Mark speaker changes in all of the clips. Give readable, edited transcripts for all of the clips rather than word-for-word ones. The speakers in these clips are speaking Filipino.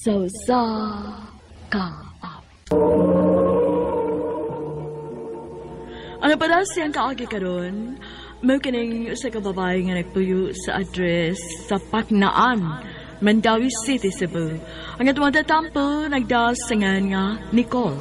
Speaker 1: sa kaap. Ang napadas siyang kaagi karon, may kining sa kababae nga nagtuyo sa address sa Paknaan, Mandawi City, Cebu. Ang atong tatampo nagdasangan nga Nicole.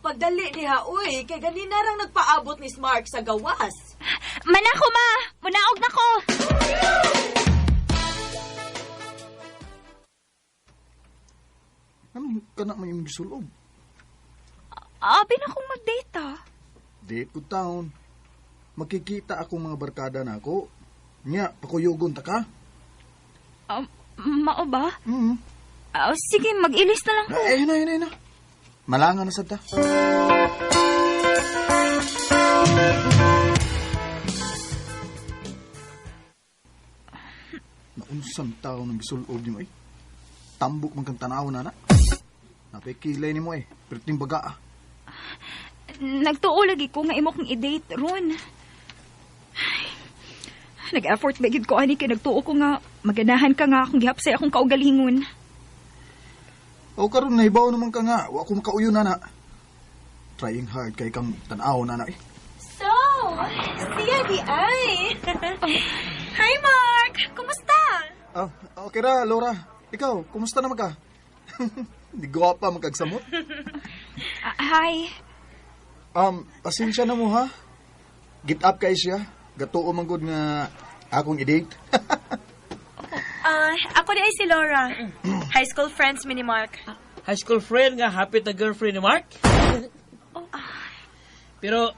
Speaker 2: Pagdali niya, uy, kay ganina rang nagpaabot ni Mark sa gawas.
Speaker 3: Manako, ma! Munaog na ko!
Speaker 4: Ano ka na may yung gisulob?
Speaker 3: Abi na kong mag-data.
Speaker 4: Date ko taon. Makikita akong mga barkada na ako. Nya, pakuyugon ta ka?
Speaker 3: Mao ba?
Speaker 4: Mm.
Speaker 3: Sige, mag-ilis na lang ko.
Speaker 4: Ayun na. Malangan na sad ta. Naunsang tao ng gisulob ni mo eh. Tambok man kang tanaw na na. Napikilay ni mo eh. Perting baga ah.
Speaker 3: Nagtuo lagi ko nga imo kong i-date ron. Nag-effort bagid ko ani kay nagtuo ko nga maganahan ka nga akong gihapsay akong kaugalingon.
Speaker 4: O karon nahibaw naman ka nga, wa ko makauyo na na. Trying hard kay kang tanaw na na eh.
Speaker 2: So, siya di ay. Hi, Mark! Kumusta?
Speaker 4: Okay ra, Laura. Ikaw, kumusta naman ka? Di gwapa magkagsamot.
Speaker 3: Hi.
Speaker 4: Pasensya na mo ha. Get up kay siya. Gatuo man gud nga akong i-date.
Speaker 2: Ako di ay si Laura. High school friends mi ni Mark.
Speaker 5: High school friend nga hapit na girlfriend ni Mark. Pero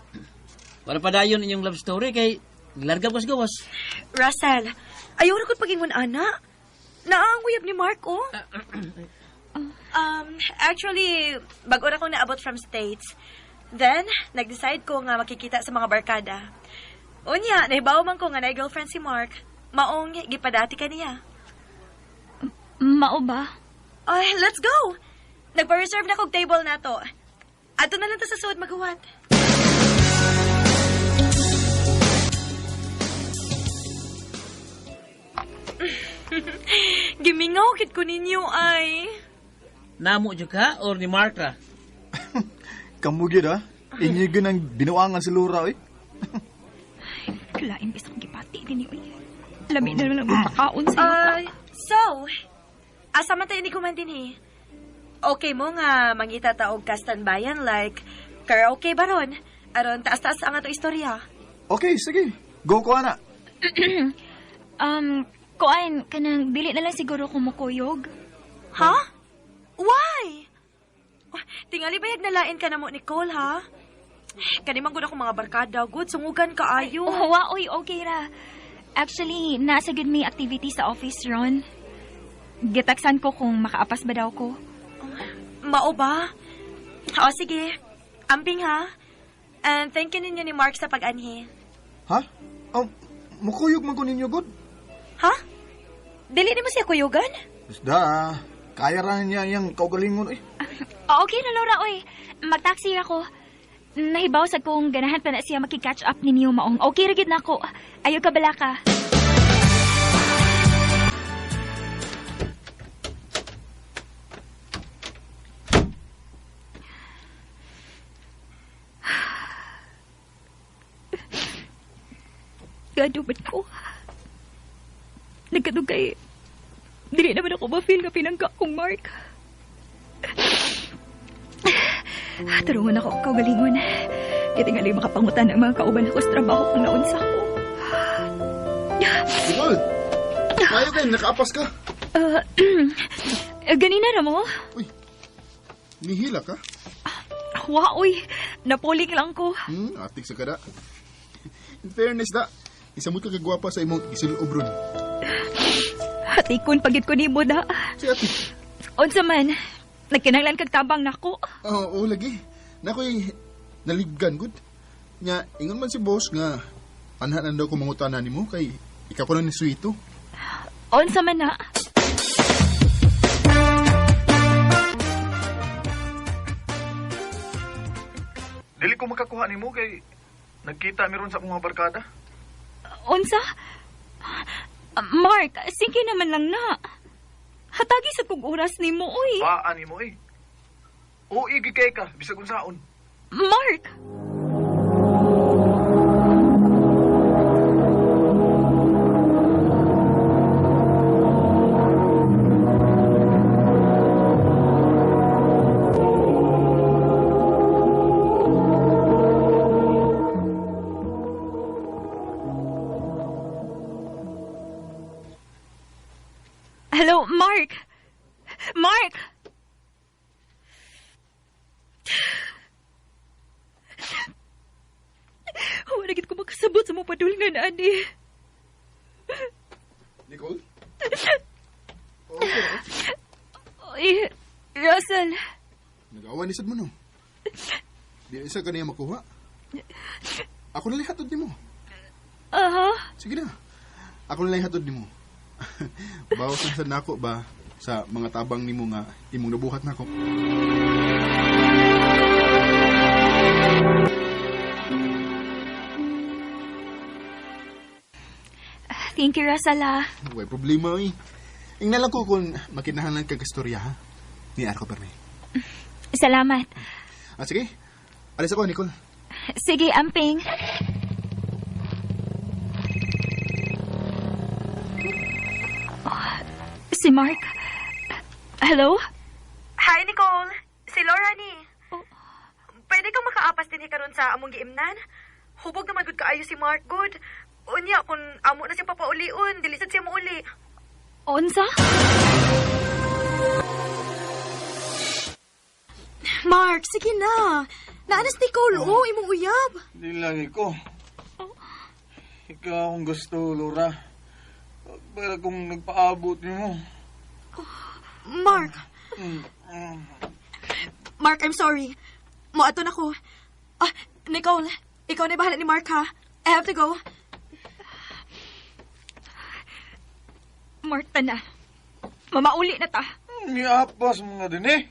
Speaker 5: wala pa dayon inyong love story kay larga pas gawas.
Speaker 2: Russell, ayaw na ko't pagingon ana. Naanguyab ni Mark, oh. Actually, bago na akong naabot from States. Then, nag-decide ko nga makikita sa mga barkada. Unya, nahibaw man ko nga na-girlfriend si Mark. Maong, gipadati ka niya.
Speaker 3: Mao ba?
Speaker 2: Ay, let's go! Nagpa-reserve na kong table na to. Ato na lang to sa suod magawan. Gimingaw kit ko ninyo ay.
Speaker 5: Namo jud ka or ni Mark ra?
Speaker 4: Kamugid ha. Inyo ang binuangan si Laura eh.
Speaker 3: Kalain bisang gipati din niyo. Lami na lang magpakaon sa iyo.
Speaker 2: So, asa man tayo ni kumandin eh? Okay mo nga mangita taog kastanbayan like karaoke baron. Aron taas-taas ang ato istorya.
Speaker 4: Okay, sige. Go ko ana.
Speaker 3: Kuan, kanang dili na lang siguro kumukuyog.
Speaker 2: Ha? Why? Tingali bayag nalain ka na mo, Nicole, ha? Kanimang gud ako mga barkada, good, sungugan ka ayo.
Speaker 3: Oy, okay ra. Actually, nasa good may activity sa office ron. Gitaksan ko kung makaapas ba daw ko.
Speaker 2: Mao ba? O, sige. Amping, ha? And thank you ninyo ni Mark sa pag-anhi.
Speaker 4: Ha? Mukuyog man ko ninyo, good?
Speaker 2: Ha? Dili ni mo siya kuyugan?
Speaker 4: Basta, kaya ra niya yung kaugalingon eh.
Speaker 3: Okay na, Laura, oy. Mag-taxi ako. Nahibaw sa kong ganahan pa na siya makikatch up ninyo maong. Okay, rigid na ako. Ayaw ka bala ka. Gadubat ko. Nagkadugay. Dili naman ako ma-feel nga pinangga kong Mark. Tarungan ako kaugalingon. Kitingali makapangutan ang mga kauban ako sa trabaho kung naunsa ko.
Speaker 4: Nicole! Ayaw kayo, nakaapas ka.
Speaker 3: Ganina na mo?
Speaker 4: Uy, nihila ka?
Speaker 3: Uy, napuling lang ko.
Speaker 6: Atik sa kada. In fairness da, isamot ka kagwapa sa imong gisulobron.
Speaker 3: Hatikon pagit ko ni mo da.
Speaker 6: Si ati.
Speaker 3: Unsa man, nagkinahanglan kag tabang nako.
Speaker 6: Oo, lagi. Nakoy nalibgan gud. Nya, ingon man si boss nga Anhanan daw ko mangutanan nimo kay ikaw ko lang ni Suito.
Speaker 3: Unsa man na?
Speaker 4: Dili ko makakuha nimo kay nagkita mi ron sa mga barkada.
Speaker 3: Unsa? Mark, sige naman lang na. Hatagi sa kong oras ni mo, uy.
Speaker 4: Paan nimo eh. O igigay ka bisag unsaon.
Speaker 3: Mark! Hello, Mark! Mark! Wala gid ko makasabot sa mga padulngan, Ani.
Speaker 6: Nicole?
Speaker 3: Oy, Russell.
Speaker 6: Nag-awa ni sad mo no. Di isa ka niya makuha. Ako na lang hatod nimo. Sige na. Ako na lang hatod nimo. Bawasan sa nako ba sa mga tabang nimo nga imong nabuhat nako.
Speaker 3: Thank you, Russell.
Speaker 6: Way problema eh. Ingna lang ko kung makinahanglan kag istorya ha. Ni Arco Perme.
Speaker 3: Salamat.
Speaker 6: Sige. Alis ako, Nicole.
Speaker 3: Sige, amping. Si Mark. Hello?
Speaker 2: Hi, Nicole. Si Laura ni.
Speaker 3: Oh.
Speaker 2: Pwede kang makaapas din karon sa among giimnan? Hubog naman gud kaayo si Mark good. Unya, kung amo na siya papaulion, dili sad siya mauli.
Speaker 3: Onsa?
Speaker 2: Mark, sige na. Naanas Nicole, imong uyab.
Speaker 7: Di lagi ko. Ikaw akong gusto, Laura. Para kung nagpaabot mo.
Speaker 2: Mark. Mark, I'm sorry. Moato na ko. Nicole, ikaw na bahala ni Mark, ha? I have to go.
Speaker 3: Mark, na. Mamauli na ta.
Speaker 7: Miapas mga din eh.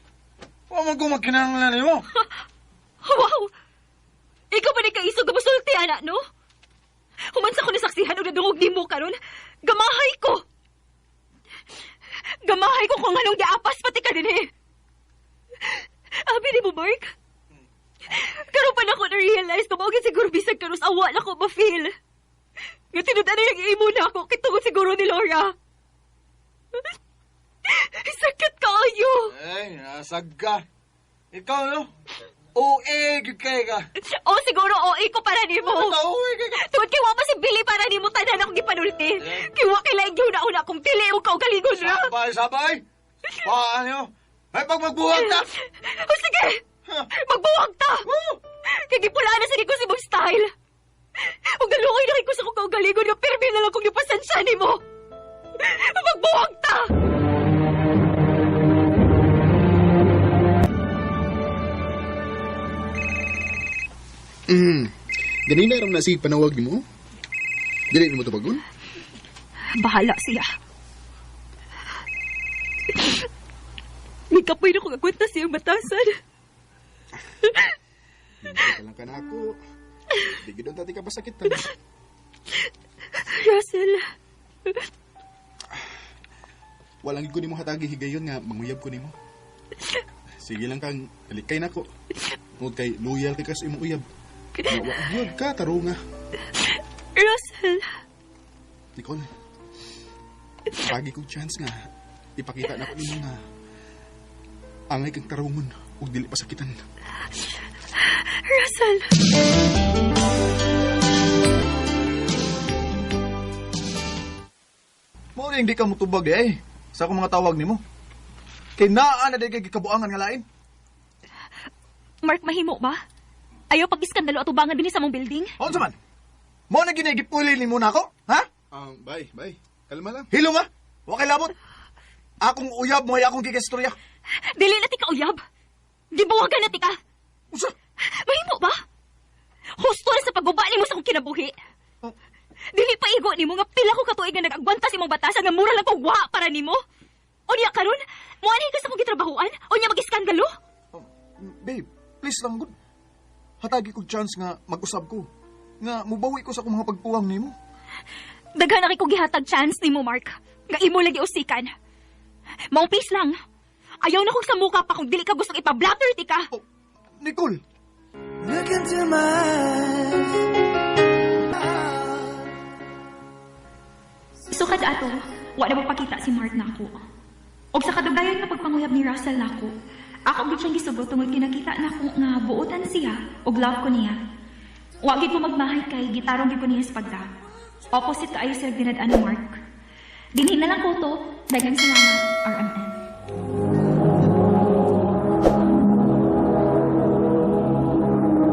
Speaker 7: Huwag ko magkinanglan mo.
Speaker 3: Wow! Ikaw ba ni kaisog na masulti, anak, no? Humansa ko ni saksihan o nadungog ni mo karon. Gamahay ko! Gamahay ko kung anong diapas pati ka din eh. Abi ni mo, Mark? Karon pa na ako na-realize ko maugin siguro bisag karon sa awa na ko ma-feel. Nga tinudan na yung imo na ako kitungod siguro ni Laura. Sakit kayo!
Speaker 7: Ay, nasag ka. Ikaw, no? OA, gikay ka.
Speaker 3: O siguro OA ko para ni mo.
Speaker 7: OA ka.
Speaker 3: Tuwad kiwa pa si Billy para ni mo tanan akong gipanulti. Kiwa kailangan yun na una kung pili o kaugalingon na.
Speaker 7: Sabay. Paano? Ay, pag magbuwag ka.
Speaker 3: O sige! Magbuwag ta! Kaya gipulaan na sa ko si mong style. Huwag nalungay na ko sa kong kaugalingon nga pirmi na lang kong ipasansya ni mo. Magbuwag ta!
Speaker 6: Ganina ram na si panawag ni mo. Dili mo to bagon.
Speaker 3: Bahala siya. May kapoy na kong agwenta siyang batasan.
Speaker 6: Hindi ka lang ka na ako. Di gano'n tati ka pasakitan.
Speaker 3: Russell.
Speaker 6: Walang ko ni mo hatagi higayon nga manguyab ko ni mo. Sige lang kang kalikay na ko. Huwag kay loyal ka sa imong uyab. Wag ka, taro nga.
Speaker 3: Russell.
Speaker 6: Nicole, pagi kong chance nga, ipakita na ko nimo nga angay kang tarungon ug dili pasakitan.
Speaker 3: Russell.
Speaker 4: Mo ring di ka mutubag di ay. Sa akong mga tawag nimo. Kay naa na di kay gikabuangan nga lain.
Speaker 3: Mark, mahimo ba? Ayaw pag-iskandalo at ubangan din sa mong building?
Speaker 4: Unsa man? Mo na ginigipuli ni mo na ako? Ha?
Speaker 6: Bye. Kalma lang.
Speaker 4: Hilo nga. Wa kay labot. Akong uyab mo ay akong gigastorya.
Speaker 3: Dili na tika uyab. Gibuwagan na tika.
Speaker 4: Usa?
Speaker 3: Mahimo ba? Husto na sa pagbaba ni mo sa kong kinabuhi. Dili pa igo nimo nga pila ko katuig nga nag-agwanta sa imong batasan nga mura lang ko wa para nimo. O niya karon, mo ani ka sa kong gitrabahuan? O niya mag-iskandalo?
Speaker 4: Babe, please lang good. Hatagi ko chance nga mag-usab ko. Nga mubawi ko sa akong mga pagpuwang nimo.
Speaker 3: Daghan na ko gihatag chance nimo, Mark. Nga imo lagi usikan. Maong peace lang. Ayaw na kong sa mukha pa kung dili ka gustong ipa-blatter ti ka.
Speaker 4: Oh, Nicole!
Speaker 8: Look into my eyes.
Speaker 3: So kada ato, wa na magpakita si Mark nako. Og sa kadugayan nga pagpanguyab ni Russell nako, ako gid siyang gisugot tungod kinakita nako nga buotan siya og love ko niya. Wa gid ko magmahay kay gitarong gid ko niya sa pagda. Opposite kaayo sa dinadaan ni Mark. Dinhin na lang ko to. Daghang salamat, RMN.